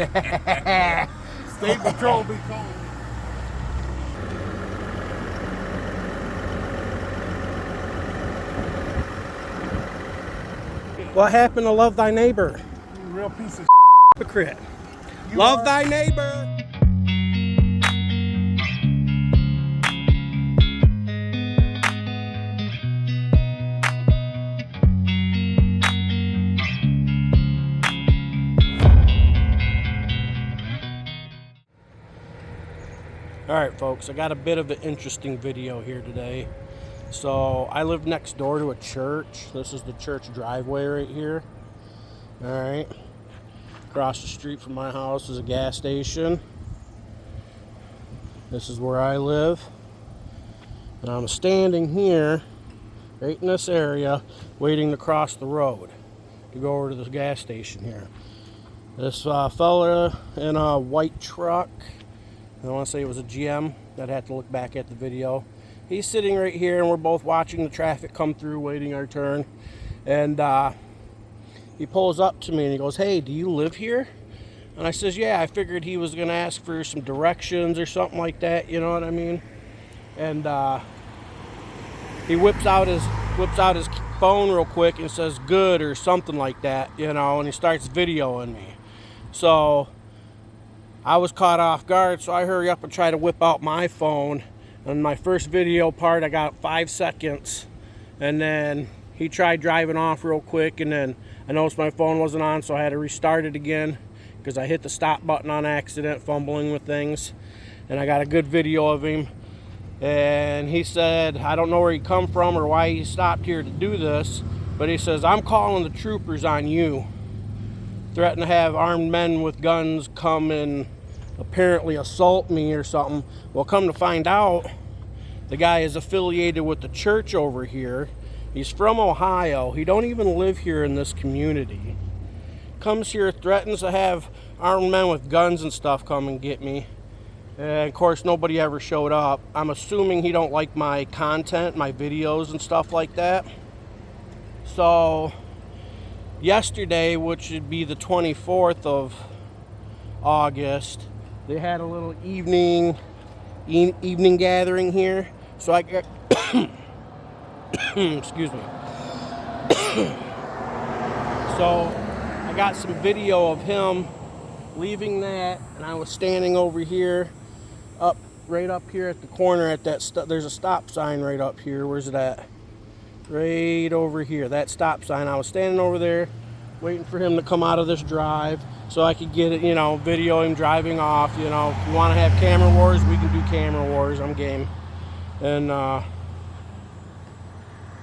State Patrol be calling. What happened to love thy neighbor? You real piece of Hypocrite. You Love are. thy neighbor. Alright folks, I got a bit of an interesting video here today. So I live next door to a church. This is the church driveway right here. Alright. Across the street from my house is a gas station. This is where I live. And I'm standing here, right in this area, waiting to cross the road to go over to the gas station here. This fella in a white truck, I want to say it was a GM, I'd have to look back at the video. He's sitting right here and we're both watching the traffic come through, waiting our turn. And he pulls up to me and he goes, "Hey, do you live here?" And I says, "Yeah." I figured he was going to ask for some directions or something like that, you know what I mean? And he whips out his phone real quick and says, "Good," or something like that, you know, and he starts videoing me. So I was caught off guard, so I hurry up and try to whip out my phone. And my first video part, I got 5 seconds. And then he tried driving off real quick, and then I noticed my phone wasn't on, so I had to restart it again because I hit the stop button on accident, fumbling with things. And I got a good video of him. And he said, I don't know where he come from or why he stopped here to do this, but he says, "I'm calling the troopers on you." Threatened to have armed men with guns come and apparently assault me or something. Well, come to find out, the guy is affiliated with the church over here. He's from Ohio. He don't even live here in this community. Comes here, threatens to have armed men with guns and stuff come and get me. And of course, nobody ever showed up. I'm assuming he don't like my content, my videos and stuff like that. So yesterday, which would be the 24th of August, they had a little evening gathering here. So I got excuse me. So I got some video of him leaving that, and I was standing over here, right up here at the corner at that there's a stop sign right up here. Where's it at? Right over here, that stop sign. I was standing over there waiting for him to come out of this drive so I could get it, you know, video him driving off. You know, if you want to have camera wars, we can do camera wars. I'm game. And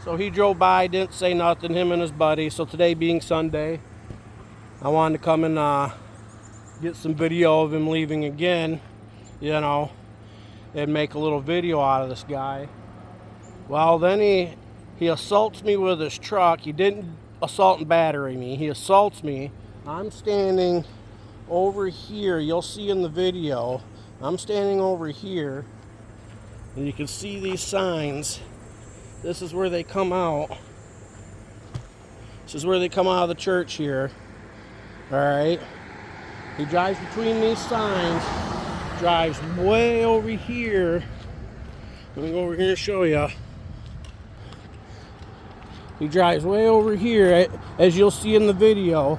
so he drove by, didn't say nothing, him and his buddy. So today being Sunday, I wanted to come and get some video of him leaving again, you know, and make a little video out of this guy. Well, then he assaults me with his truck. He didn't assault and battery me. He assaults me. I'm standing over here. You'll see in the video. I'm standing over here. And you can see these signs. This is where they come out. This is where they come out of the church here. Alright. He drives between these signs. Drives way over here. Let me go over here and show you. He drives way over here, as you'll see in the video.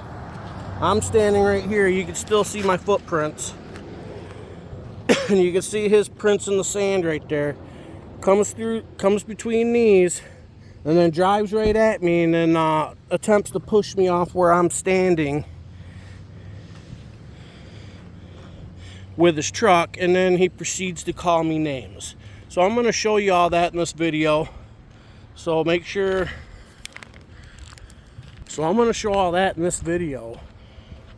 I'm standing right here. You can still see my footprints. And you can see his prints in the sand right there. Comes between these, and then drives right at me, and then attempts to push me off where I'm standing with his truck, and then he proceeds to call me names. So I'm going to show you all that in this video. So make sure... So I'm going to show all that in this video.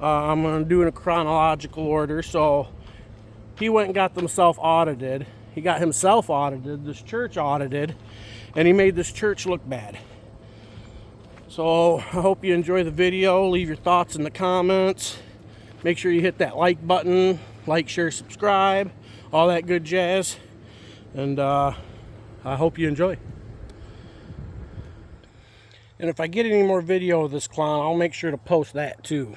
I'm going to do it in a chronological order. So he went and got himself audited. He got himself audited, this church audited, and he made this church look bad. So I hope you enjoy the video. Leave your thoughts in the comments. Make sure you hit that like button. Like, share, subscribe. All that good jazz. And I hope you enjoy. And if I get any more video of this clown, I'll make sure to post that too.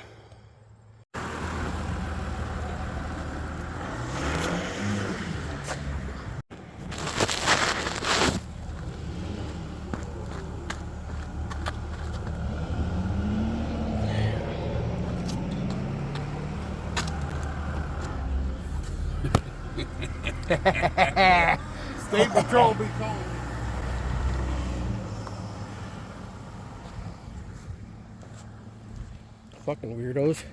State Patrol be calling. Fucking weirdos.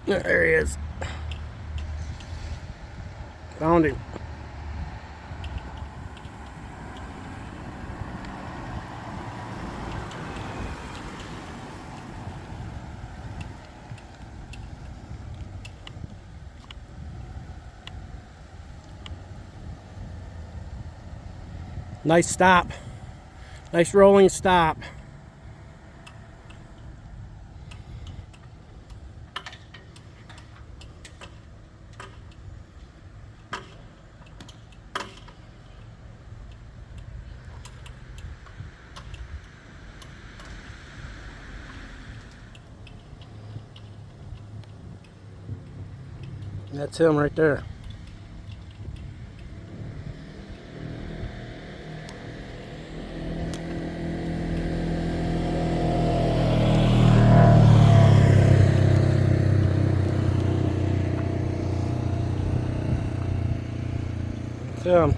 There he is. Found him. Nice stop. Nice rolling stop. That's him right there. That's him.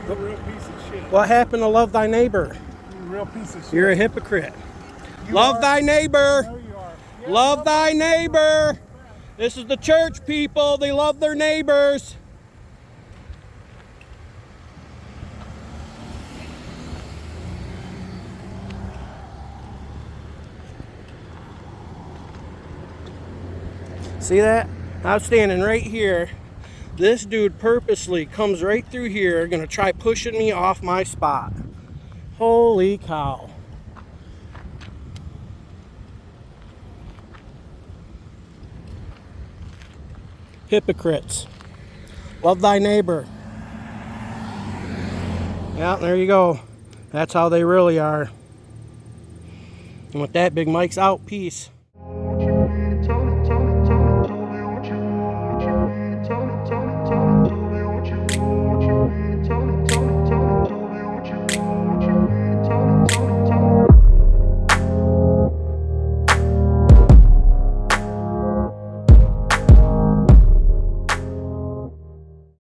You're a real piece of shit. What happened to love thy neighbor? You're a real piece of shit. You're a hypocrite. You Love are. thy neighbor. No, you are. Yeah, Love thy neighbor. This is the church people. They love their neighbors. See that? I'm standing right here. This dude purposely comes right through here, gonna try pushing me off my spot. Holy cow. Hypocrites. Love thy neighbor. Yeah, there you go. That's how they really are. And with that, Big Mike's out. Peace.